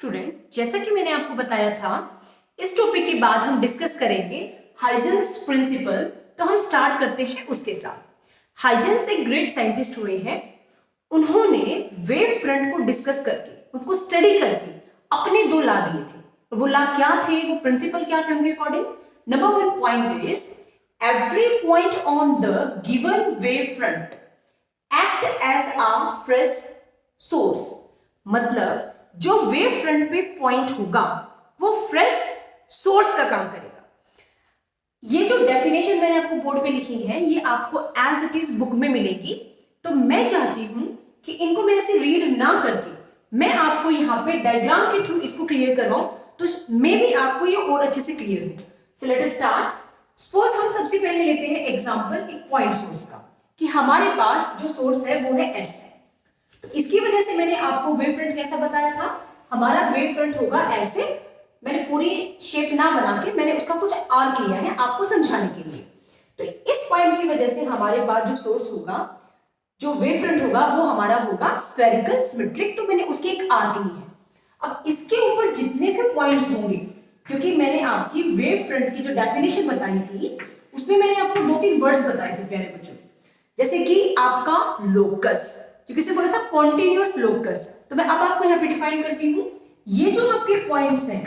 Students, जैसा कि मैंने आपको बताया था, इस टॉपिक के बाद हम डिस्कस करेंगे हाइजेंस प्रिंसिपल। तो हम स्टार्ट करते हैं उसके साथ। हाइजेंस एक ग्रेट साइंटिस्ट हुए हैं। उन्होंने वेव फ्रंट को डिस्कस करके, उनको स्टडी करके अपने दो लॉ दिए थे। वो लॉ क्या थे, वो प्रिंसिपल क्या थे उनके according? Number 1 point is every point on the given wave front act as a fresh source. मतलब जो वेव फ्रंट पे पॉइंट होगा वो फ्रेश सोर्स का काम करेगा। ये जो डेफिनेशन मैंने आपको बोर्ड पे लिखी है ये आपको एज इट इज बुक में मिलेगी। तो मैं चाहती हूं कि इनको मैं ऐसे रीड ना करके मैं आपको यहाँ पे डायग्राम के थ्रू इसको क्लियर करवाऊं, तो मे भी आपको ये और अच्छे से क्लियर हो। सो लेट अस स्टार्ट। सपोज हम सबसे पहले लेते हैं एग्जांपल एक पॉइंट सोर्स का, कि हमारे पास जो सोर्स है वो है एस। तो इसकी वजह से मैंने आपको वेव फ्रंट कैसा बताया था, हमारा वेव फ्रंट होगा ऐसे। मैंने पूरी शेप ना बना के मैंने उसका कुछ आर्क लिया है आपको समझाने के लिए। तो इस पॉइंट की वजह से हमारे पास जो सोर्स होगा, जो वेव फ्रंट होगा वो हमारा होगा स्फेरिकल सिमेट्रिक। तो मैंने उसकी एक आर्क ली है। अब इसके ऊपर जितने भी पॉइंट्स होंगे, क्योंकि मैंने आपकी वेव फ्रंट की जो डेफिनेशन बताई थी उसमें मैंने आपको 2-3 वर्ड्स बताए थे प्यारे बच्चों, जैसे कि आपका लोकस, क्योंकि इसे बोला था कॉन्टिन्यूअस लोकस। तो मैं अब आपको यहाँ पे डिफाइन करती हूँ। ये जो आपके पॉइंट्स हैं,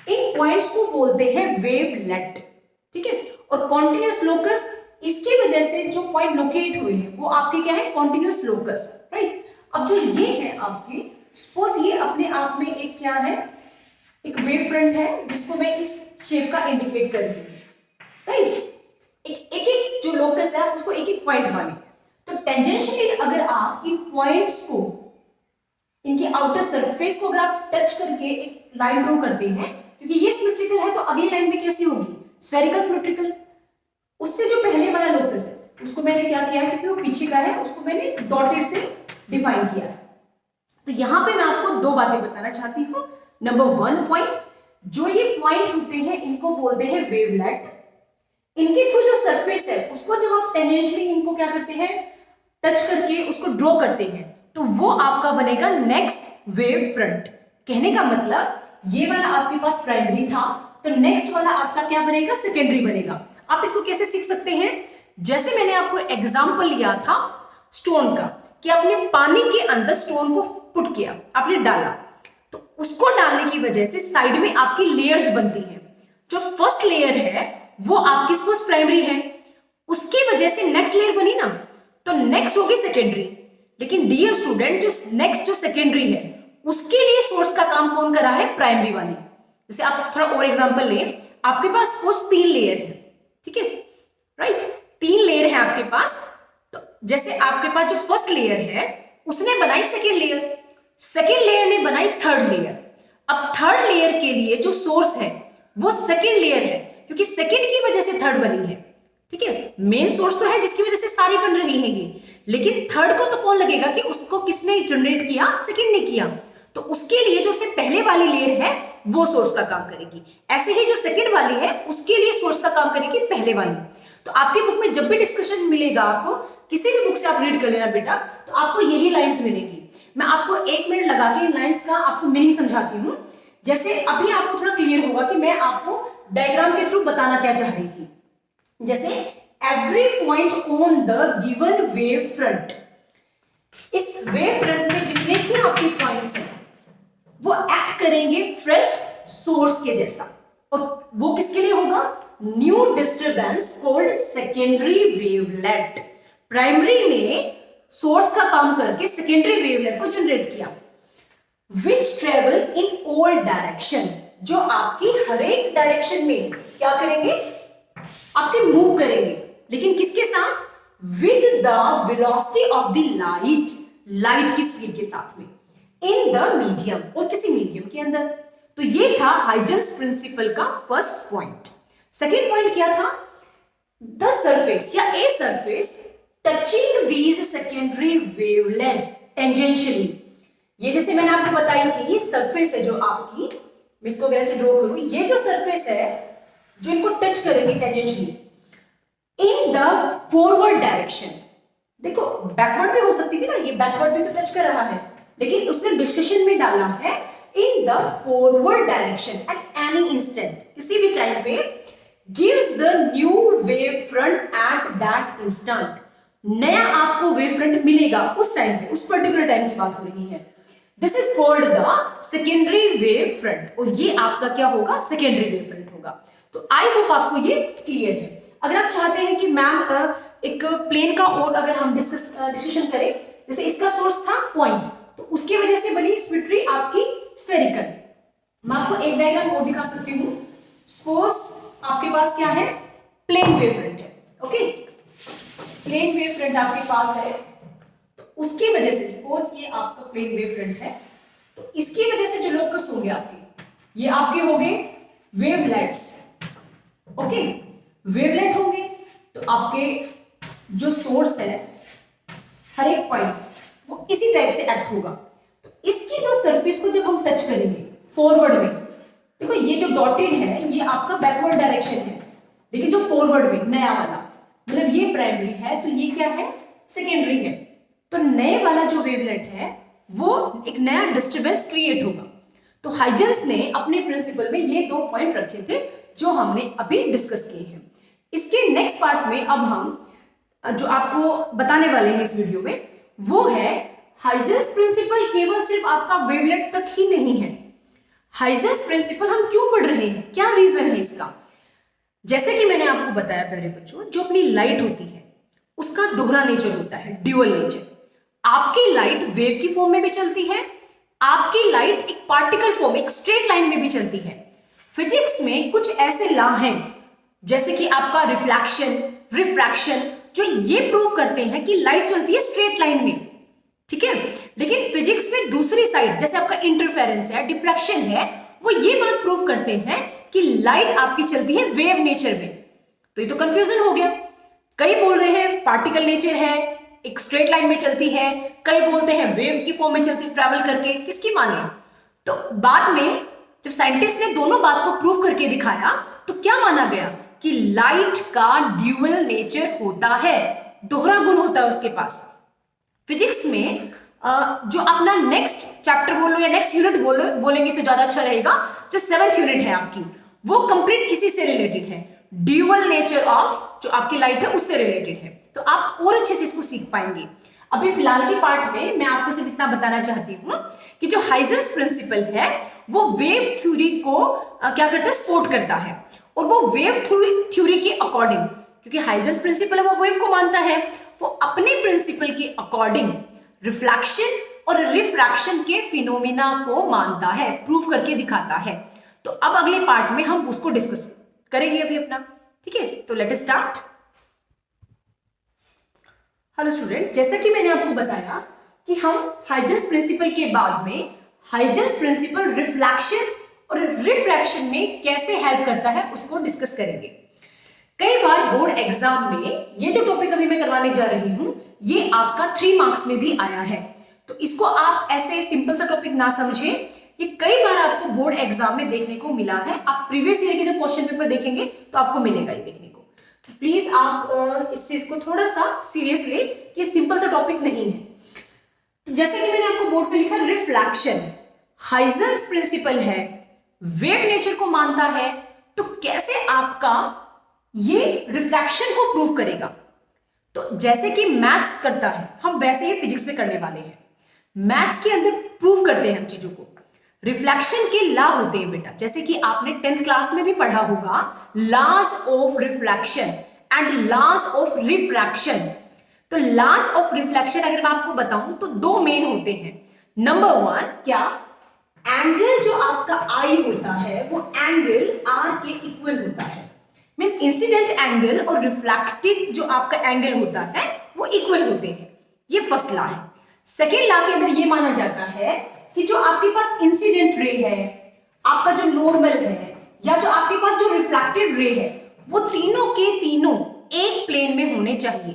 इन पॉइंट्स को बोलते हैं वेवलेट, ठीक है। और कॉन्टिन्यूअस लोकस, इसकी वजह से जो पॉइंट लोकेट हुए हैं वो आपके क्या है, कॉन्टिन्यूअस लोकस, राइट। अब जो ये है आपके, सपोज ये अपने आप में एक क्या है, एक वेव फ्रंट है जिसको मैं इस शेप का इंडिकेट कर रही हूँ, राइट। एक एक जो लोकस है उसको एक एक पॉइंट माने। तो टेंजेंशियली अगर आप इन पॉइंट्स को, इनके आउटर सरफेस को अगर आप टच करके एक लाइन ड्रॉ करते हैं, क्योंकि ये सिमेट्रिकल है तो अगली लाइन में कैसी होगी, स्फेरिकल सिमेट्रिकल। उससे जो पहले वाला लोकस है उसको मैंने क्या किया है, क्योंकि वो पीछे का है, उसको मैंने डॉटेड से डिफाइन किया है। तो यहां पे मैं आपको दो बातें बताना चाहती हूँ। नंबर 1 पॉइंट, जो ये पॉइंट होते हैं इनको बोलते हैं वेवलेट। इनके थ्रू जो सरफेस है उसको जब आप टेंजेंशियली इनको क्या करते हैं, टच करके उसको ड्रॉ करते हैं, तो वो आपका बनेगा नेक्स्ट वेव फ्रंट। कहने का मतलब ये वाला आपके पास प्राइमरी था, तो नेक्स्ट वाला आपका क्या बनेगा, सेकेंडरी बनेगा। आप इसको कैसे सीख सकते हैं, जैसे मैंने आपको एग्जांपल लिया था स्टोन का, कि आपने पानी के अंदर स्टोन को पुट किया, आपने डाला, तो उसको डालने की वजह से साइड में आपकी लेयर्स बनती हैं। जो फर्स्ट लेयर है वो आपकी सपोज प्राइमरी है, उसकी वजह से नेक्स्ट लेयर बनी ना, तो नेक्स्ट होगी सेकेंडरी। लेकिन डियर स्टूडेंट, जो नेक्स्ट जो सेकेंडरी है उसके लिए सोर्स का काम कौन कर रहा है, प्राइमरी वाली। जैसे आप थोड़ा और एग्जांपल लें, आपके पास सपोज 3 लेयर है, ठीक है, राइट। 3 लेयर है आपके पास। तो जैसे आपके पास जो फर्स्ट लेयर है उसने बनाई सेकेंड लेयर, सेकेंड लेयर ने बनाई थर्ड लेयर। अब थर्ड लेयर के लिए जो सोर्स है वो सेकेंड लेयर है, क्योंकि सेकेंड की वजह से थर्ड बनी है, ठीक है। मेन सोर्स तो है जिसकी वजह से सारी बन रही हैगी, लेकिन थर्ड को तो कौन लगेगा कि उसको किसने जनरेट किया, सेकेंड ने किया। तो उसके लिए जो से पहले वाली लेयर है वो सोर्स का काम करेगी। ऐसे ही जो सेकेंड वाली है उसके लिए सोर्स का काम करेगी पहले वाली। तो आपके बुक में जब भी डिस्कशन मिलेगा, आपको किसी भी बुक से आप रीड कर लेना बेटा, तो आपको यही लाइंस मिलेगी। मैं आपको 1 मिनट लगा के इन लाइंस का आपको मीनिंग समझाती हूँ। जैसे अभी आपको थोड़ा क्लियर होगा कि मैं आपको डायग्राम के थ्रू बताना क्या चाह रही थी। जैसे every point on the given wave front, इस वेव फ्रंट में जितने भी आपके पॉइंट्स हैं वो एक्ट करेंगे फ्रेश सोर्स के जैसा। और वो किसके लिए होगा, new disturbance called secondary wavelet. Primary ने सोर्स का काम करके सेकेंडरी वेवलेट को जनरेट किया, विच ट्रेवल इन ऑल डायरेक्शन, जो आपकी हर एक डायरेक्शन में क्या करेंगे, आपके मूव करेंगे। लेकिन किसके साथ, with the velocity of the light, light की स्पीड के साथ में, इन द मीडियम, और किसी मीडियम के अंदर। तो ये था हाइजेंस प्रिंसिपल का फर्स्ट पॉइंट। सेकेंड पॉइंट क्या था, द सरफेस या a surface touching these secondary wavelet tangentially. ये जैसे मैंने आपको बताई कि ये सरफेस है जो आपकी, मैं इसको वैसे ड्रॉ करूं, ये जो सरफेस है जो इनको टच करेंगे tangentially in the forward direction. देखो बैकवर्ड भी हो सकती थी ना, ये बैकवर्ड भी तो टच कर रहा है, लेकिन उसने डिस्कशन में डाला है in the forward direction at any instant, किसी भी टाइम पे gives the new wave front at that instant, नया आपको वेव फ्रंट मिलेगा उस टाइम पे, उस पर्टिकुलर टाइम की बात हो रही है। This is called the secondary wave front, और ये आपका क्या होगा, सेकेंडरी वेव फ्रंट होगा। तो आई होप आपको ये क्लियर है। अगर आप चाहते हैं कि मैम एक प्लेन का और अगर हम डिस्कशन करें, जैसे इसका सोर्स था पॉइंट, तो उसकी वजह से बनी सिमेट्री आपकी स्फेरिकल। मैं आपको एक डायग्राम और दिखा सकती हूँ। सपोज आपके पास क्या है, प्लेन वेव फ्रंट है, ओके, प्लेन वेव फ्रंट आपके पास है, तो उसकी वजह से सपोज ये आपका प्लेन वेव फ्रंट है, तो इसकी वजह से जो लोकस होंगे आपके, ये आपके हो गए वेवलेट्स, ओके, वेवलेट होंगे। तो आपके जो सोर्स है हर एक पॉइंट वो इसी टाइप से एक्ट होगा। तो इसकी जो सरफेस को जब हम टच करेंगे फॉरवर्ड में, देखो ये जो डॉटेड है ये आपका बैकवर्ड डायरेक्शन है, लेकिन जो फॉरवर्ड में नया वाला, मतलब ये प्राइमरी है तो ये क्या है, सेकेंडरी है। तो नए वाला जो वेवलेट है वो एक नया डिस्टर्बेंस क्रिएट होगा। तो हाइजेंस ने अपने प्रिंसिपल में ये 2 पॉइंट रखे थे जो हमने अभी डिस्कस किए हैं। इसके नेक्स्ट पार्ट में अब हम जो आपको बताने वाले हैं इस वीडियो में वो है हाइजेंस प्रिंसिपल केवल सिर्फ आपका वेवलेट तक ही नहीं है। हाइजेंस प्रिंसिपल हम क्यों पढ़ रहे हैं, क्या रीजन है इसका। जैसे कि मैंने आपको बताया प्यारे बच्चों, जो अपनी लाइट होती है उसका दोहरा नेचर होता है, ड्यूअल नेचर। आपकी लाइट वेव की फॉर्म में भी चलती है, आपकी लाइट एक पार्टिकल फॉर्म, एक स्ट्रेट लाइन में भी चलती है। फिजिक्स में कुछ ऐसे लॉ हैं जैसे कि आपका रिफ्लेक्शन, रिफ्रैक्शन, जो ये प्रूव करते हैं कि लाइट चलती है स्ट्रेट लाइन में, ठीक है। लेकिन फिजिक्स में दूसरी साइड, जैसे आपका इंटरफेरेंस है, डिफ्रैक्शन है, वो ये बात प्रूव करते हैं कि लाइट आपकी चलती है वेव नेचर में। तो ये तो कंफ्यूजन हो गया। कई बोल रहे हैं पार्टिकल नेचर है, एक स्ट्रेट लाइन में चलती है, कई बोलते हैं वेव की फॉर्म में चलती, ट्रैवल करके, किसकी माने। तो बाद में जब साइंटिस्ट ने दोनों बात को प्रूव करके दिखाया तो क्या माना गया कि लाइट का ड्यूअल नेचर होता है, दोहरा गुण होता है उसके पास। फिजिक्स में जो अपना नेक्स्ट चैप्टर बोलो या नेक्स्ट यूनिट बोलेंगे तो ज्यादा अच्छा रहेगा, जो 7th यूनिट है आपकी, वो कंप्लीट इसी से रिलेटेड है, ड्यूअल नेचर ऑफ जो आपकी लाइट है उससे रिलेटेड है। तो आप और अच्छे से इसको सीख पाएंगे। अभी फिलहाल के पार्ट में मैं आपको सिर्फ इतना बताना चाहती हूँ कि जो हाइजेंस प्रिंसिपल है वो वेव थ्योरी को क्या करता है, सपोर्ट करता है, और वो वेव थ्योरी के अकॉर्डिंग, क्योंकि हाइजेंस प्रिंसिपल है वो वेव को मानता है, वो अपने प्रिंसिपल के अकॉर्डिंग रिफ्लेक्शन और रिफ्रैक्शन के फिनोमिना को मानता है, प्रूफ करके दिखाता है। तो अब अगले पार्ट में हम उसको डिस्कस करेंगे अभी अपना, ठीक है। तो late us start. Hello student, जैसा कि मैंने आपको बताया कि हम हाइजेंस प्रिंसिपल के बाद में हाइजेंस प्रिंसिपल रिफ्लेक्शन और रिफ्रैक्शन में कैसे हेल्प करता है उसको डिस्कस करेंगे। कई बार बोर्ड एग्जाम में ये जो टॉपिक अभी मैं करवाने जा रही हूं ये आपका 3 मार्क्स में भी आया है, तो इसको आप ऐसे सिंपल सा टॉपिक ना समझें, ये कई बार आपको बोर्ड एग्जाम में देखने को मिला है। आप प्रीवियस ईयर के जब क्वेश्चन पेपर देखेंगे तो आपको मिलेगा ये देखने को। तो प्लीज आप इस चीज को थोड़ा सा सीरियस ले कि सिंपल सा टॉपिक नहीं है। तो जैसे कि मैंने आपको बोर्ड पे लिखा रिफ्लेक्शन हाइजेंस प्रिंसिपल है, वेव नेचर को मानता है, तो कैसे आपका ये रिफ्रैक्शन को प्रूव करेगा। तो जैसे कि मैथ्स करता है हम वैसे ही फिजिक्स में करने वाले हैं। मैथ्स के अंदर प्रूव करते हैं हम चीजों को। रिफ्लेक्शन के लॉ होते हैं बेटा, जैसे कि आपने 10th क्लास में भी पढ़ा होगा, laws of reflection and laws of refraction. तो लॉज ऑफ रिफ्लेक्शन अगर मैं आपको बताऊं तो 2 मेन होते हैं। नंबर 1 क्या, एंगल जो आपका आई होता है वो एंगल आर के इक्वल होता है, मींस इंसिडेंट एंगल और रिफ्लेक्टिव जो आपका एंगल होता है वो इक्वल होते हैं। ये फर्स्ट लॉ है। सेकेंड लॉ के अंदर ये माना जाता है कि जो आपके पास इंसिडेंट रे है, आपका जो नॉर्मल है, या जो आपके पास जो रिफ्लेक्टेड रे है, वो तीनों के तीनों एक प्लेन में होने चाहिए।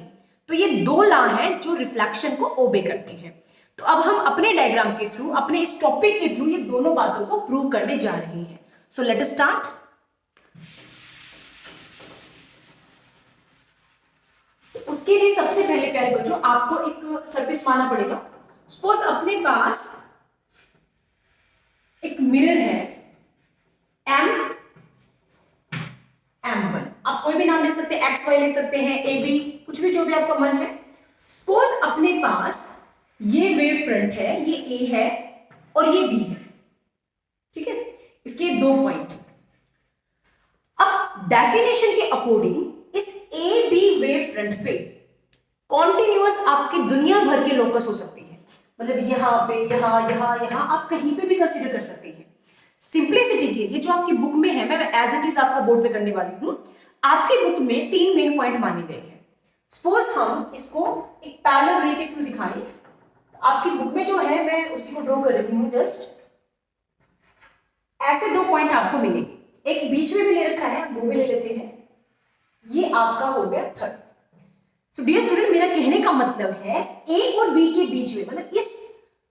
तो ये 2 लॉ हैं जो रिफ्लेक्शन को ओबे करते हैं। तो अब हम अपने डायग्राम के थ्रू, अपने इस टॉपिक के थ्रू ये दोनों बातों को प्रूव करने जा रहे हैं। सो लेट अस स्टार्ट। उसके लिए सबसे पहले प्यारे बच्चों आपको एक सरफेस मानना पड़ेगा। सपोज अपने पास एक मिरर है M1, आप कोई भी नाम ले सकते हैं, XY ले सकते हैं, AB, कुछ भी जो भी आपका मन है। सपोज अपने पास ये वेव फ्रंट है, ये A है और ये B है, ठीक है, इसके 2 पॉइंट। अब डेफिनेशन के अकॉर्डिंग इस AB वेव फ्रंट पे कॉन्टिन्यूअस आपकी दुनिया भर के लोकस हो सकते हैं, मतलब यहाँ पे, यहाँ आप कहीं पे भी कंसीडर कर सकते हैं। सिंप्लिसिटी के लिए जो आपकी बुक में है, मैं एज इट इज आपका बोर्ड पे करने वाली हूँ, आपकी बुक में 3 मेन पॉइंट माने गए हैं। सपोज हम इसको एक पैरेलल रे के थ्रू दिखाएं, तो आपकी बुक में जो है मैं उसी को ड्रॉ कर रही हूँ, जस्ट ऐसे 2 पॉइंट आपको मिलेंगे, एक बीच में भी ले रखा है, 2 भी ले लेते हैं, ये आपका हो गया थर्ड। तो डियर स्टूडेंट, मेरा कहने का मतलब है ए और बी के बीच में, मतलब इस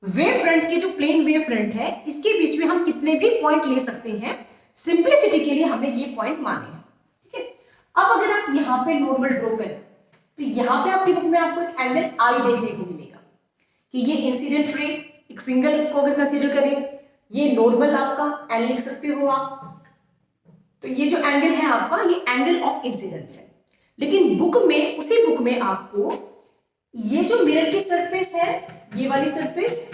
वेव फ्रंट के जो प्लेन वेव फ्रंट है, इसके बीच में हम कितने भी पॉइंट ले सकते हैं। सिंप्लिसिटी के लिए हमने ये पॉइंट माने हैं, ठीक है। अब अगर आप यहाँ पे नॉर्मल ड्रॉ करें, तो यहाँ पे आपकी बुक में आपको एक एंगल आई देखने को मिलेगा कि ये इंसिडेंट रे, एक सिंगल को अगर कंसीडर करें, ये नॉर्मल आपका एन लिख सकते हो आप, तो ये जो एंगल है आपका, ये एंगल ऑफ इंसिडेंस है। लेकिन बुक में, उसी बुक में आपको ये जो मिरर की सरफेस है, ये वाली सरफेस,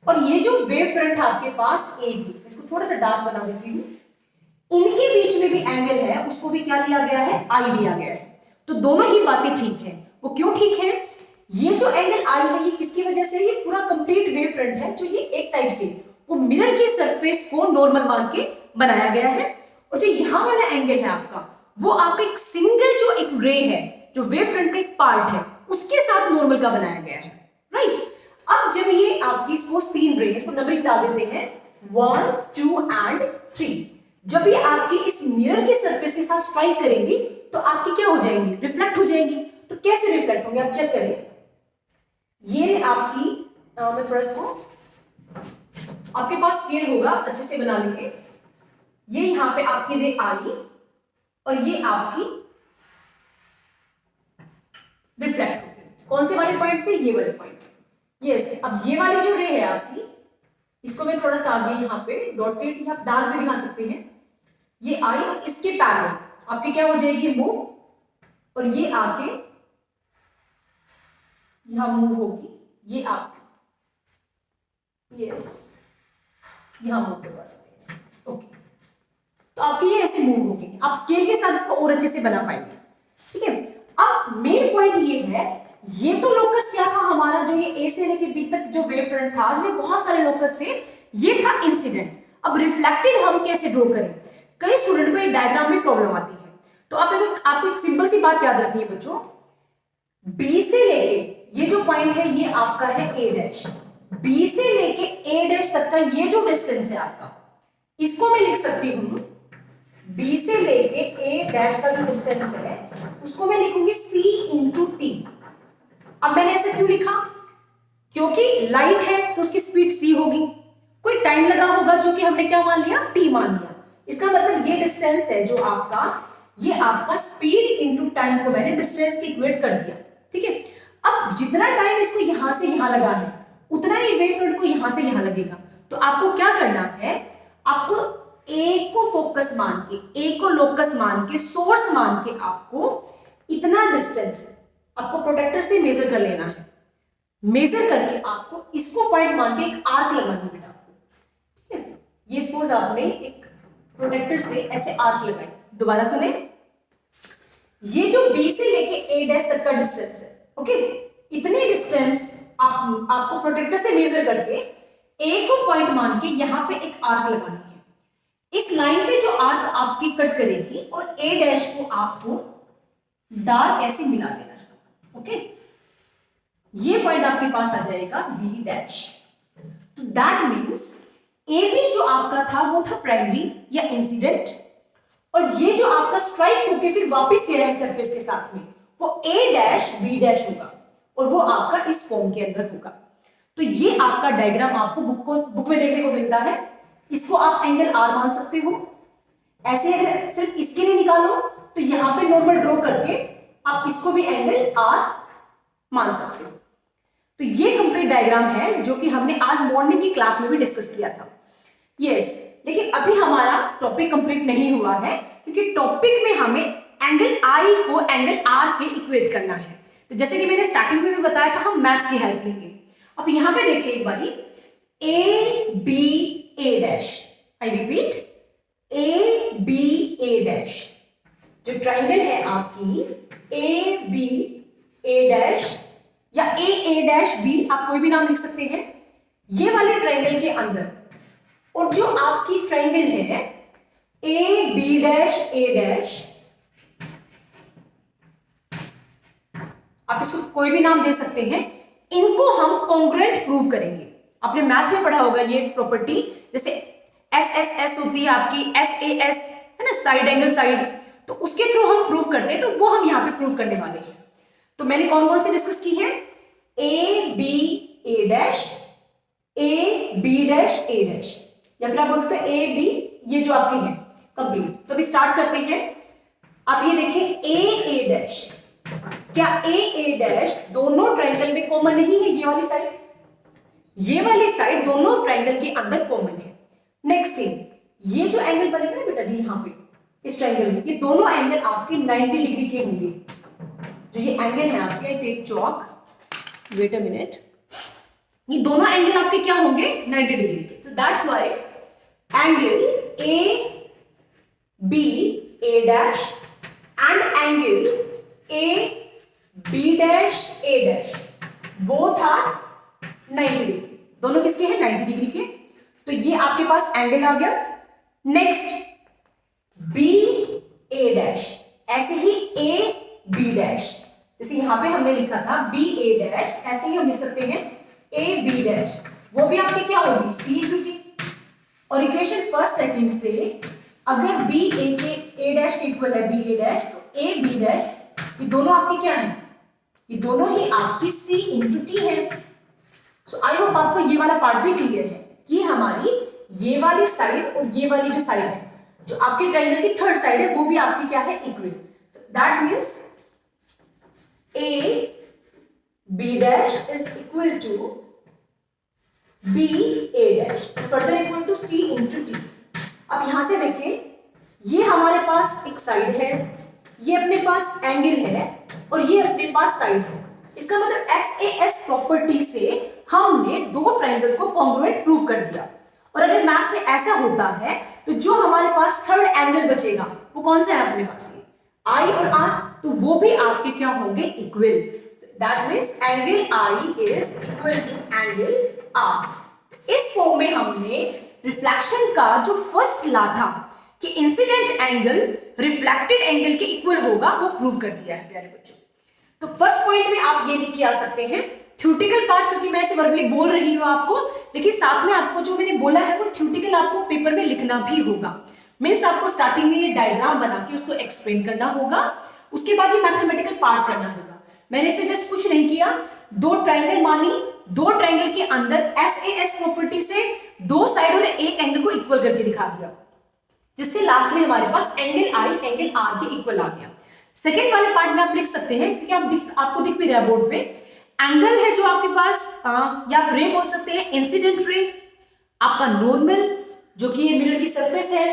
और ये जो वेव फ्रंट है आपके पास AB, इसको थोड़ा सा डार्क बना देती हूँ, इनके बीच में भी एंगल है, उसको भी क्या लिया गया है, I लिया गया है। तो दोनों ही बातें ठीक है। वो क्यों ठीक है? ये जो एंगल I है, ये किसकी वजह से, ये पूरा कंप्लीट वेव फ्रंट है, जो ये एक टाइप से वो मिरर की सरफेस को नॉर्मल मान के बनाया गया है। और जो यहाँ वाला एंगल है आपका, वो आपका एक सिंगल जो एक रे है, जो वेव फ्रंट का एक पार्ट है, उसके साथ नॉर्मल का बनाया गया है, राइट। अब जब ये आपकी सपोज 3 रे, इसको नंबरिंग डाल देते हैं 1, 2 एंड 3, जब ये आपकी इस मिरर के सरफेस के साथ स्ट्राइक करेंगी, तो आपकी क्या हो जाएंगी, रिफ्लेक्ट हो जाएंगी। तो कैसे रिफ्लेक्ट होंगे, आप चेक करें। ये रे आपकी, मैं थोड़ा इसको, आपके पास स्केल होगा, अच्छे से बना लेंगे। ये यहाँ पे आपकी रे आई और ये आपकी रिफ्लेक्ट होगी, कौन से वाले पॉइंट पे, ये वाले पॉइंट। यस, अब ये वाली जो रे है आपकी, इसको मैं थोड़ा सा आगे यहाँ पे डॉटेड या डार्क में दिखा सकते हैं, ये आई और इसके पैरेलल आपकी क्या हो जाएगी, मूव, और ये आके यहां मूव होगी, ये आप, यस, यहां मूव करवा सकते हैं, ओके। तो आपकी ये ऐसे मूव होगी, आप स्केल के साथ इसको और अच्छे से बना पाएंगे, ठीक है। अब मेन पॉइंट ये है, ये तो लोकस क्या था हमारा, जो ये ए से लेके बी तक जो वेव फ्रंट था, जिसमें बहुत सारे लोकस थे, ये था इंसिडेंट। अब रिफ्लेक्टेड हम कैसे ड्रॉ करें, कई स्टूडेंट को ये डायग्राम में प्रॉब्लम आती है। तो आपको एक सिंपल सी बात याद रखनी है बच्चों, बी से लेके ये जो पॉइंट है, ये आपका है ए डैश, बी से लेके ए डैश तक का ये जो डिस्टेंस है आपका, इसको मैं लिख सकती हूं, बी से लेके ए डैश का जो डिस्टेंस है, उसको मैं लिखूंगी C इंटू टी। अब मैंने ऐसे क्यों लिखा, क्योंकि लाइट है तो उसकी स्पीड C होगी, कोई टाइम लगा होगा जो कि हमने क्या मान लिया, T मान लिया। इसका मतलब ये डिस्टेंस है जो आपका, ये आपका स्पीड इंटू टाइम को मैंने डिस्टेंस की इक्वेट कर दिया, ठीक है। अब जितना टाइम इसको यहां से यहां लगा है, उतना ही वेव फ्रंट को यहां से यहां लगेगा। तो आपको क्या करना है, आपको ए को फोकस मान के, ए को लोकस मान के, सोर्स मान के, आपको इतना डिस्टेंस आपको प्रोटेक्टर से मेजर कर लेना है। मेजर करके आपको इसको पॉइंट मान के एक आर्क लगाना बेटा आपको, ठीक है। ये सपोज आपने एक प्रोटेक्टर से ऐसे आर्क लगाई, दोबारा सुने, ये जो बी से लेके ए डैश तक का डिस्टेंस है, ओके, इतने डिस्टेंस आपको प्रोटेक्टर से मेजर करके ए को पॉइंट मान के यहां पे एक आर्क लगानी है। इस लाइन पे जो आर्क आपकी कट करेगी और ए डैश को आपको डार्क ऐसे मिला देना है, ओके। ये पॉइंट आपके पास आ जाएगा बी डैश। तो दैट मीन्स ए बी जो आपका था वो था प्राइमरी या इंसिडेंट, और ये जो आपका स्ट्राइक होके फिर वापस गिरा है सरफेस के साथ में, वो ए डैश बी डैश होगा और वो आपका इस फॉर्म के अंदर होगा। तो ये आपका डायग्राम आपको बुक में देखने को मिलता है। इसको आप एंगल आर मान सकते हो। ऐसे अगर सिर्फ इसके लिए निकालो तो यहां पे नॉर्मल ड्रॉ करके आप इसको भी एंगल आर मान सकते हो। तो ये कंप्लीट डायग्राम है जो कि हमने आज मॉर्निंग की क्लास में भी डिस्कस किया था। यस, लेकिन अभी हमारा टॉपिक कंप्लीट नहीं हुआ है, क्योंकि टॉपिक में हमें एंगल आई को एंगल आर के इक्वेट करना है। तो जैसे कि मैंने स्टार्टिंग में भी बताया था, हम मैथ्स की हेल्प लेंगे। अब यहाँ पे देखिए एक बारी, A B A dash, I repeat, A B A dash, जो ट्राइंगल है आपकी ए बी ए डैश या ए डैश बी, आप कोई भी नाम लिख सकते हैं, ये वाले ट्राइंगल के अंदर, और जो आपकी ट्राइंगल है A B dash A dash, आप इसको कोई भी नाम दे सकते हैं, इनको हम कॉन्ग्रुएंट प्रूव करेंगे। आपने मैथ्स में पढ़ा होगा ये प्रॉपर्टी, जैसे एस एस एस होती है आपकी, एस ए एस है ना, साइड एंगल साइड, तो उसके थ्रू हम प्रूव करते हैं, तो वो हम यहाँ पे प्रूव करने वाले हैं। तो मैंने कौन कौन सी डिस्कस की है, A B A dash, A B dash A dash, या फिर आप बोल सकते हैं ए बी, ये जो आपकी है कंप्लीट। तो अभी स्टार्ट करते हैं। आप ये देखें ए डैश, क्या ए डैश दोनों ट्रायंगल में कॉमन नहीं है? ये वाली साइड, ये वाली साइड दोनों ट्रायंगल के अंदर कॉमन है। नेक्स्ट थिंग, ये जो एंगल बनेगा ना बेटा जी यहाँ पे इस ट्रायंगल में, ये दोनों एंगल आपके 90 डिग्री के होंगे। जो ये एंगल है आपके, I take chalk, wait a minute, ये दोनों एंगल आपके क्या होंगे? 90 डिग्री के। तो that why angle A B A dash and angle A B dash A dash both are 90 degree, दोनों किसके हैं? 90 डिग्री के। तो ये आपके पास एंगल आ गया। नेक्स्ट बी ए डैश, ऐसे ही ए बी डैश, जैसे यहां पे हमने लिखा था बी ए डैश, ऐसे ही हम लिख सकते हैं ए बी डैश, वो भी आपकी क्या होगी? सी इंटू टी। और इक्वेशन फर्स्ट सेकंड से अगर बी ए डैश के इक्वल है बी ए डैश, तो ए बी डैश, ये दोनों आपकी क्या है? ये दोनों ही आपकी सी इंटू टी है। सो आई होप आपको ये वाला पार्ट भी क्लियर है कि हमारी ये वाली साइड और ये वाली जो साइड है, जो आपके ट्रायंगल की थर्ड साइड है, वो भी आपकी क्या है? Equal. That means A B dash is equal to B A dash, further equal to C into T. अब यहां से देखें, ये हमारे पास एक साइड है, ये अपने पास एंगल है, और ये अपने पास साइड है। इसका मतलब एस प्रॉपर्टी से हमने दो ट्रायंगल को कॉन्ग्रुएंट प्रूव कर दिया। और अगर मैथ्स में ऐसा होता है, तो जो हमारे पास थर्ड एंगल बचेगा वो कौन सा है अपने पास? आई और आर, तो वो भी आपके क्या होंगे? Equal. That means angle I is equal to angle R. इस फॉर्म में हमने रिफ्लेक्शन का जो फर्स्ट लॉ था कि इंसिडेंट एंगल रिफ्लेक्टेड एंगल के इक्वल होगा, वो प्रूव कर दिया है प्यारे बच्चों। तो फर्स्ट पॉइंट में आप ये लिख के आ सकते हैं थ्योरेटिकल पार्ट, क्योंकि मैं ऐसे वर्बली बोल रही हूं आपको, लेकिन साथ में आपको जो मैंने बोला है वो थ्योरेटिकल आपको पेपर में लिखना भी होगा। मीन्स आपको स्टार्टिंग में ये डायग्राम बना के उसको एक्सप्लेन करना होगा, उसके बाद ये मैथमेटिकल पार्ट करना होगा। मैंने इसमें जस्ट कुछ नहीं किया, दो ट्रायंगल मानी, दो ट्रायंगल के अंदर एस प्रॉपर्टी से दो साइड और एक एंगल को इक्वल करके दिखा दिया, जिससे लास्ट में हमारे पास एंगल आई एंगल आर के इक्वल आ गया। सेकेंड वाले पार्ट में आप लिख सकते हैं, क्योंकि आपको दिख भी रहा है बोर्ड पे, एंगल है जो आपके पास, या आप रे बोल सकते हैं, इंसिडेंट रे, आपका नॉर्मल जो कि ये मिरर की सरफेस है,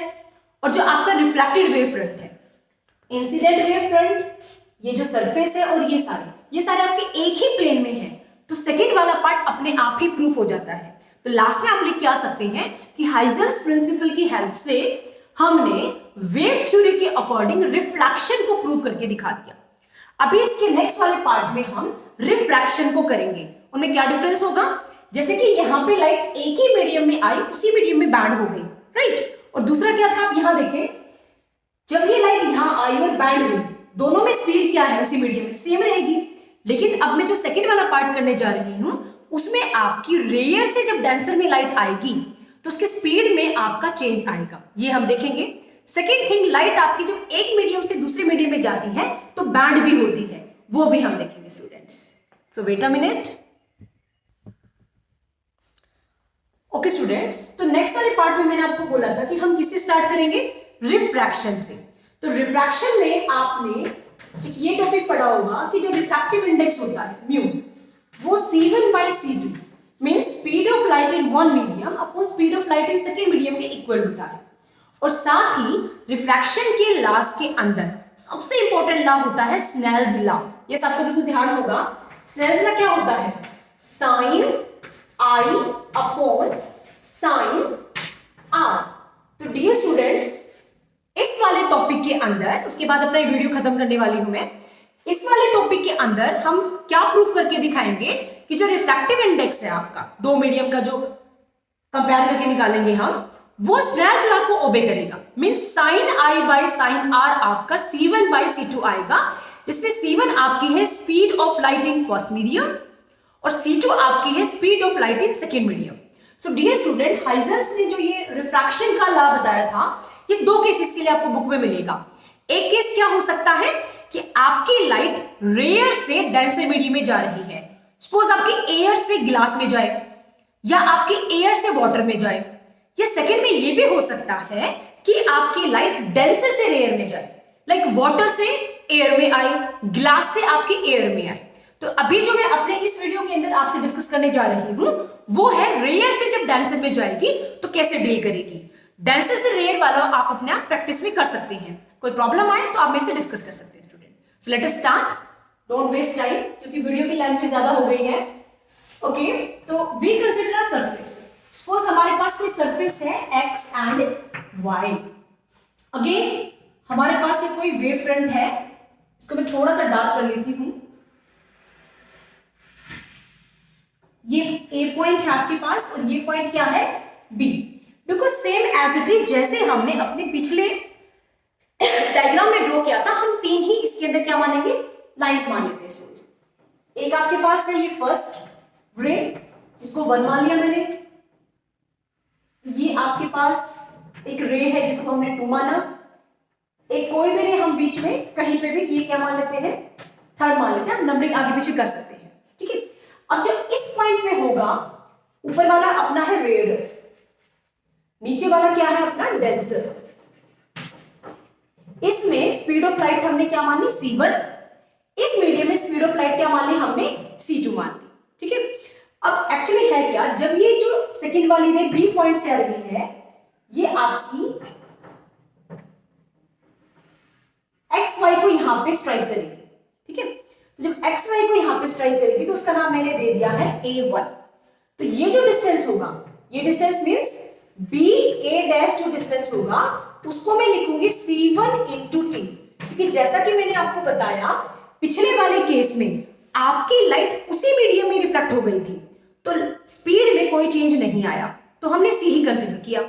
और जो आपका रिफ्लेक्टेड वेव फ्रंट है। इंसिडेंट वेव फ्रंट, ये जो सरफेस है, और ये सारे आपके एक ही प्लेन में है, तो सेकेंड वाला पार्ट अपने आप ही प्रूफ हो जाता है। तो लास्ट में आप लिख के आ सकते हैं कि हाइजेंस प्रिंसिपल की हेल्प से हमने वेव थ्योरी के अकॉर्डिंग रिफ्लेक्शन को प्रूव करके दिखा दिया। अभी इसके नेक्स्ट वाले पार्ट में हम रिफ्रैक्शन को करेंगे। उनमें क्या डिफरेंस होगा? जैसे कि यहाँ पे लाइट एक ही मीडियम में आई, उसी मीडियम में बैंड हो गई, राइट। और दूसरा क्या था, आप यहाँ देखें, जब ये लाइट यहाँ आई और बैंड हुई, दोनों में स्पीड क्या है? उसी मीडियम में सेम रहेगी। लेकिन अब मैं जो सेकेंड वाला पार्ट करने जा रही हूँ, उसमें आपकी रेयर से जब डेंसर में लाइट आएगी, तो उसके स्पीड में आपका चेंज आएगा, ये हम देखेंगे। सेकेंड थिंग, लाइट आपकी जब एक मीडियम से दूसरे मीडियम में जाती है तो बैंड भी होती है, वो भी हम देखेंगे स्टूडेंट्स। तो wait a minute. Okay students, तो नेक्स्ट वाले पार्ट में मैंने आपको बोला था कि हम किससे स्टार्ट करेंगे? रिफ्रैक्शन से। तो रिफ्रैक्शन में आपने एक ये टॉपिक पढ़ा होगा कि जो रिफ्रैक्टिव इंडेक्स होता है म्यू, वो C1/C2, means speed of light in one medium upon speed of light in second medium के इक्वल होता है। और साथ ही रिफ्रैक्शन के लॉस के अंदर सबसे इंपॉर्टेंट लॉ होता है स्नेल्स लॉ। ये सबको बिल्कुल ध्यान होगा। स्नेल्स लॉ क्या होता है? Sine I upon sine R. तो डियर स्टूडेंट, इस वाले टॉपिक के अंदर, उसके बाद अपना वीडियो खत्म करने वाली हूं मैं, इस वाले टॉपिक के अंदर हम क्या प्रूफ करके दिखाएंगे कि जो रिफ्रैक्टिव इंडेक्स है आपका दो मीडियम का जो कंपेयर करके निकालेंगे हम, वो स्नेल्स लॉ को ओबे करेगा। Means sine I by sine R आपका C1 बाय C2 आएगा, जिसमें C1 आपकी है speed of light in first medium और C2 आपकी है speed of light in second medium. So dear student, Huygens ने जो ये रिफ्रैक्शन का लॉ बताया था, ये दो केसेस के लिए आपको बुक में मिलेगा। एक केस क्या हो सकता है कि आपकी लाइट रेयर से डेंसर मीडियम में जा रही है, सपोज आपकी एयर से ग्लास में जाए या आपकी एयर से वाटर में जाए, या सेकंड में ये भी हो सकता है कि आपकी लाइट डेंसर से रेयर में जाए, लाइक वाटर से एयर में आई, ग्लास से आपकी एयर में आई। तो अभी जो मैं अपने इस वीडियो के अंदर आपसे डिस्कस करने जा रही हूं वो है रेयर से जब डेंसर में जाएगी तो कैसे डील करेगी। डेंसर से रेयर वाला आप अपने आप प्रैक्टिस में कर सकते हैं, कोई प्रॉब्लम आए तो आप मेरे से डिस्कस कर सकते हैं student. So let us start, don't waste time, क्योंकि वीडियो की लेंथ भी ज्यादा हो गई है। ओके, तो we consider a surface. Suppose हमारे पास कोई सरफेस है x एंड y। अगेन हमारे पास ये कोई वेव फ्रंट है, इसको मैं थोड़ा सा डार्क कर लेती हूं। ये A पॉइंट है आपके पास और ये पॉइंट क्या है? B। बिल्कुल सेम एज इट इज जैसे हमने अपने पिछले डायग्राम में ड्रॉ किया था, हम तीन ही इसके अंदर क्या मानेंगे? लाइंस मान लेते हैं। एक आपके पास है ये फर्स्ट रे, इसको 1 मान लिया मैंने। ये आपके पास एक रे है जिसको हमने 2 माना। एक कोई भी रे हम बीच में कहीं पे भी ये क्या मान लेते हैं? थर्ड मान लेते हैं। हम नंबरिंग आगे पीछे कर सकते हैं, ठीक है। अब जो इस पॉइंट पे होगा, ऊपर वाला अपना है रेयर, नीचे वाला क्या है अपना? डेंसर। इसमें स्पीड ऑफ लाइट हमने क्या मानी? C1। इस मीडियम में स्पीड ऑफ लाइट क्या मान ली हमने? C2 मान ली, ठीक है। अब एक्चुअली है क्या, जब ये जो सेकंड वाली रे B पॉइंट से आ रही है, ये आपकी XY को यहां पे स्ट्राइक करेगी, ठीक है। तो जब XY को यहां पे स्ट्राइक करेगी तो उसका नाम मैंने दे दिया है A1। तो ये जो डिस्टेंस होगा, ये डिस्टेंस मींस BA डैश जो डिस्टेंस होगा उसको मैं लिखूंगी C1 इंटू T, क्योंकि जैसा कि मैंने आपको बताया पिछले वाले केस में आपकी लाइट उसी मीडियम में रिफ्लेक्ट हो गई थी, तो स्पीड में कोई चेंज नहीं आया, तो हमने C ही कंसीडर किया।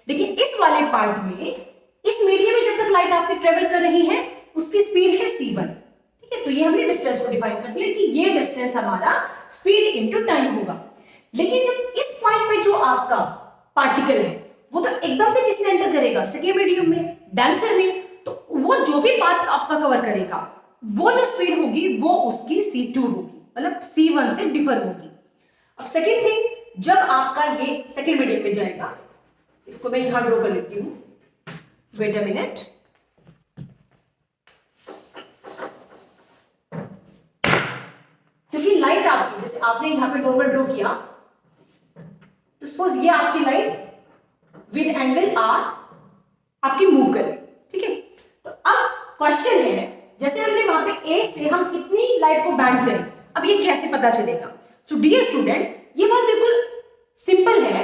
लेकिन इस वाले पार्ट में, इस मीडियम में जब तक लाइट आपकी ट्रेवल कर रही है उसकी स्पीड है C1, ठीक है। तो ये हमने डिस्टेंस को डिफाइन कर दिया कि ये डिस्टेंस हमारा स्पीड इंटू टाइम होगा। लेकिन जब इस पॉइंट पे जो आपका पार्टिकल है वो तो एकदम से किसमें एंटर करेगा? सेकेंड मीडियम में, डेंसर में। तो वो जो भी पाथ आपका कवर करेगा, वो जो स्पीड होगी वो उसकी C2 होगी, मतलब C1 से डिफर होगी। अब सेकेंड थिंग, जब आपका ये सेकेंड मीडियम में जाएगा, इसको मैं यहां ड्रॉ कर लेती हूं, वेट अ मिनट। क्योंकि लाइट आपकी, जैसे आपने यहां पे नॉर्मल ड्रॉ किया, तो सपोज ये आपकी लाइट विद एंगल R आपकी मूव कर रही, ठीक है। तो अब क्वेश्चन है, जैसे हमने वहां पे A से हम कितनी लाइट को बैंड करें, अब ये कैसे पता चलेगा? सो डियर स्टूडेंट, ये बात बिल्कुल सिंपल है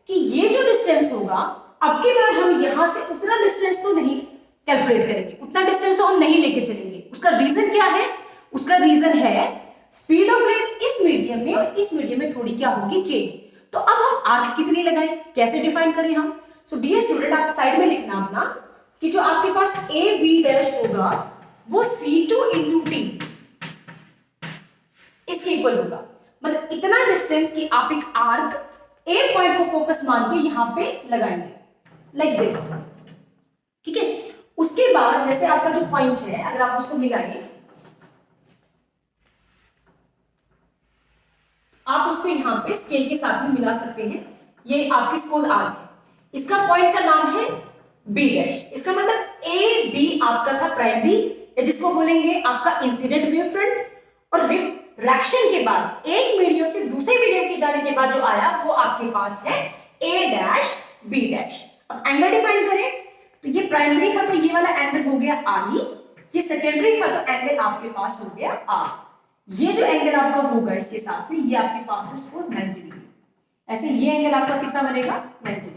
कि ये जो डिस्टेंस होगा, अब की बार हम यहां से उतना डिस्टेंस तो नहीं कैलकुलेट करेंगे, उतना डिस्टेंस तो हम नहीं लेके चलेंगे। उसका रीजन क्या है? उसका रीजन है स्पीड ऑफ लाइट इस मीडियम में और इस मीडियम में थोड़ी क्या होगी? चेंज। तो अब हम आर्क कितनी लगाएं, कैसे डिफाइन करें हम? सो डियर स्टूडेंट, आप साइड में लिखना अपना कि जो आपके पास AB डैश होगा वो C2 इंटू T इसके इक्वल होगा। मतलब इतना डिस्टेंस कि आप एक आर्क A पॉइंट को फोकस मान के यहां पे लगाएंगे, लाइक दिस, ठीक है। उसके बाद जैसे आपका जो पॉइंट है, अगर आप उसको मिलाएं, आप उसको यहां पे स्केल के साथ में मिला सकते हैं। ये आपकी सपोज आर्क है, इसका पॉइंट का नाम है B डैश। इसका मतलब A B आपका था प्राइमरी, या जिसको बोलेंगे आपका इंसिडेंट वेव फ्रंट, और रिएक्शन के बाद एक मीडियम से दूसरे मीडियम के जाने के बाद जो आया वो आपके पास है ए डैश बी डैश। अब एंगल डिफाइन करें तो ये प्राइमरी था तो ये वाला एंगल हो गया आई, ये सेकेंडरी था तो एंगल आपके पास हो गया आर। ये जो एंगल आपका होगा इसके साथ में ये आपके पास है सपोज 90 डिग्री, ऐसे ये एंगल आपका कितना बनेगा 90 डिग्री।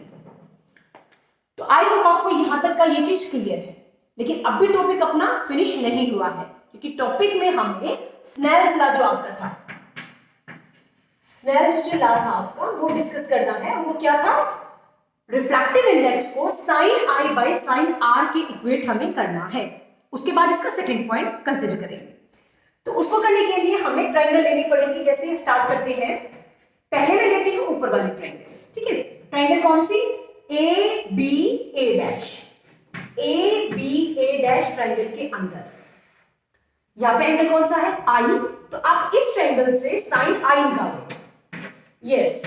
तो आई होप आपको यहां तक का ये चीज क्लियर है। लेकिन अब भी टॉपिक अपना फिनिश नहीं हुआ है क्योंकि टॉपिक में हमने स्नेल्स लॉ जो आपका था, स्नेल्स जो लॉ था आपका वो डिस्कस करना है। वो क्या था, रिफ्रैक्टिव इंडेक्स को sine I by sine R के इक्वेट हमें करना है। उसके बाद इसका सेकंड पॉइंट कंसिडर करेंगे। तो उसको करने के लिए हमें ट्रायंगल लेनी पड़ेगी। जैसे स्टार्ट करते हैं, पहले मैं लेती हूं ऊपर वाली ट्रायंगल, ठीक है। ट्रायंगल कौन सी, A B A dash, A B A dash triangle के अंदर यहां पे एंगल कौन सा है आई, तो आप इस ट्रायंगल से साइन आई निकालो। यस,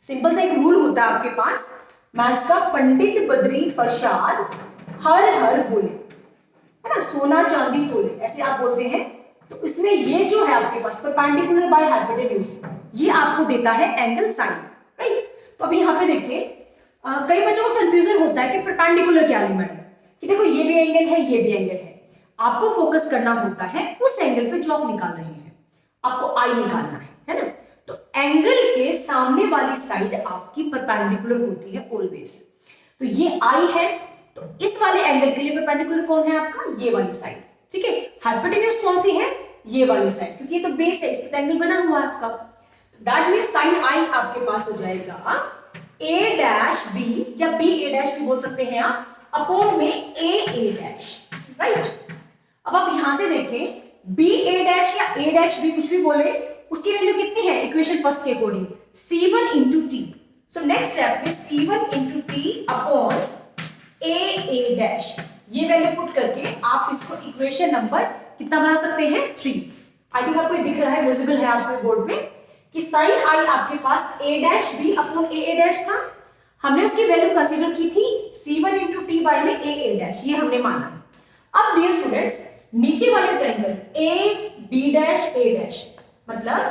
सिंपल सा एक रूल होता है आपके पास मैथ्स का, पंडित बद्री प्रसाद हर हर बोले, है ना, सोना चांदी तोले, ऐसे आप बोलते हैं। तो इसमें ये जो है आपके पास परपेंडिकुलर बाय हाइपोटेन्यूज, ये आपको देता है एंगल साइन, राइट। तो अभी यहाँ पे देखिए कई बच्चों को कंफ्यूजन होता है कि परपेंडिकुलर क्या है मैडम, कि देखो ये भी एंगल है ये भी एंगल है। आपको फोकस करना होता है उस एंगल पे जो आप निकाल रहे हैं, आपको आई निकालना है ना। तो एंगल के सामने वाली साइड आपकी परपेंडिकुलर होती है ऑलवेज। तो ये आई है तो इस वाले एंगल के लिए परपेंडिकुलर कौन है आपका, ये वाली साइड, ठीक है। हाइपोटेन्यूज कौन सी है, ये वाली साइड, क्योंकि ये तो बेस है, इस पे एंगल बना हुआ है आपका। दैट मीन साइन आई आपके पास हो जाएगा ए डैश बी, या बी ए डैश भी बोल सकते हैं आप, अपॉन में ए डैश, राइट। अब आप यहां से देखें बी ए डैश या ए डैश बी कुछ भी बोले, उसकी वैल्यू कितनी है इक्वेशन फर्स्ट के according, C1 into T. So next step में C1 into T upon A dash, ये वैल्यू पुट करके आप इसको इक्वेशन नंबर कितना बना सकते हैं 3। आई थिंक आपको दिख रहा है, विजिबल है आपके बोर्ड पे कि साइन आई आपके पास ए dash B upon A dash था। हमने उसकी वैल्यू कंसीडर की थी C1 इंटू टी बाई में ए डैश, ये हमने माना। अब डियर स्टूडेंट्स, नीचे वाले triangle A B dash A dash, मतलब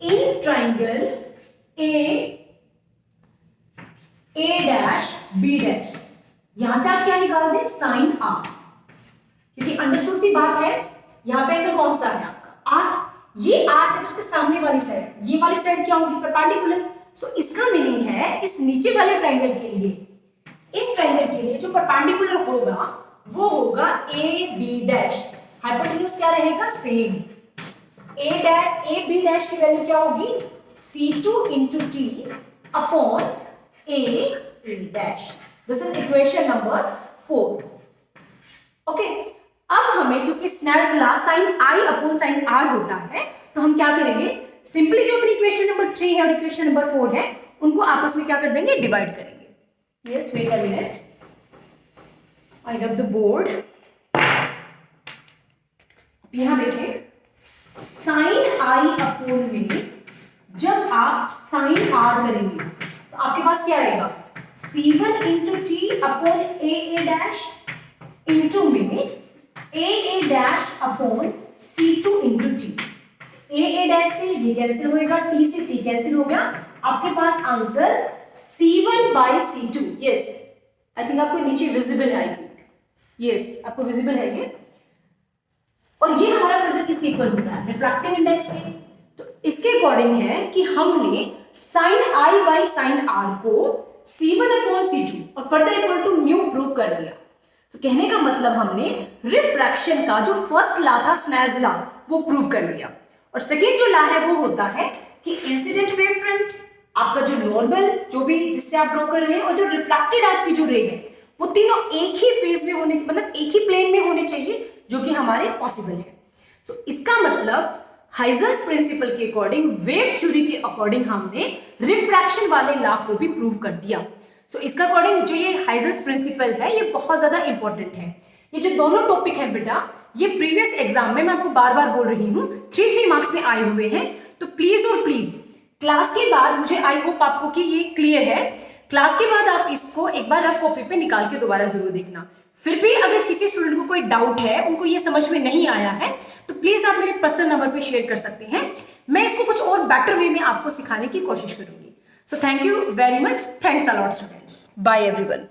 in triangle A dash B dash, यहां से आप क्या निकाल दें साइन आर, क्योंकि अंडरस्टूड सी बात है। यहां पे एंगल कौन सा है आपका आर, ये आर है तो उसके सामने वाली साइड, ये वाली साइड क्या होगी परपेंडिकुलर। सो इसका मीनिंग है इस नीचे वाले ट्रायंगल के लिए, इस ट्रायंगल के लिए जो परपेंडिकुलर होगा वो होगा ए बी डैश, हाइपोटेन्यूज क्या रहेगा सेम, ए बी डैश की वैल्यू क्या होगी C2 into T upon A dash. This is equation number 4। Okay, अब हमें क्योंकि Snell's law sine I upon sine R होता है, तो हम क्या करेंगे, सिंपली जो अपनी इक्वेशन नंबर 3 है और इक्वेशन नंबर 4 है उनको आपस में क्या कर देंगे, डिवाइड करेंगे। Yes, wait a minute, I rub the board. यहां देखें साइन आई अपॉन में जब आप साइन आर करेंगे तो आपके पास क्या आएगा C1 into T upon A dash into में A dash upon C2 into T. A dash से ये कैंसिल होएगा, टी से टी कैंसिल हो गया, आपके पास answer C1 by C2। Yes, I think आपको नीचे विजिबल है, आई थिंक यस आपको विजिबल है ये। और ये हमारा फर्दर किसके इक्वल होता है, रिफ्रैक्टिव इंडेक्स के। तो इसके अकॉर्डिंग है कि हमने sine I by sine R को C1 अपॉन C2 और further equal to mu prove कर दिया। तो कहने का मतलब हमने रिफ्रैक्शन का जो फर्स्ट लॉ था स्नेल्स लॉ वो प्रूव कर लिया। और सेकेंड जो लॉ है वो होता है कि इंसिडेंट वेव फ्रंट, आपका जो नॉर्मल जो भी जिससे आप ड्रॉ कर रहे हैं, और जो रिफ्रैक्टेड आपकी जो रे है वो तीनों एक ही फेज में होने, मतलब एक ही प्लेन में होने चाहिए, जो कि हमारे पॉसिबल है। सो इसका मतलब हाइजेंस प्रिंसिपल के अकॉर्डिंग, वेव थ्योरी के अकॉर्डिंग हमने रिफ्रैक्शन वाले लॉ को भी प्रूव कर दिया। सो इसका अकॉर्डिंग जो ये हाइजेंस प्रिंसिपल है ये बहुत ज्यादा इंपॉर्टेंट है। ये जो दोनों टॉपिक है बेटा, ये प्रीवियस एग्जाम में मैं आपको बार बार बोल रही हूँ 3 मार्क्स में आए हुए हैं। तो प्लीज और प्लीज क्लास के बाद, मुझे आई होप आपको कि ये क्लियर है, क्लास के बाद आप इसको एक बार रफ कॉपी पे निकाल के दोबारा जरूर देखना। फिर भी अगर किसी स्टूडेंट को कोई डाउट है, उनको ये समझ में नहीं आया है, तो प्लीज आप मेरे पर्सनल नंबर पे शेयर कर सकते हैं। मैं इसको कुछ और बेटर वे में आपको सिखाने की कोशिश करूंगी। So thank you very much, thanks a lot students, bye everyone.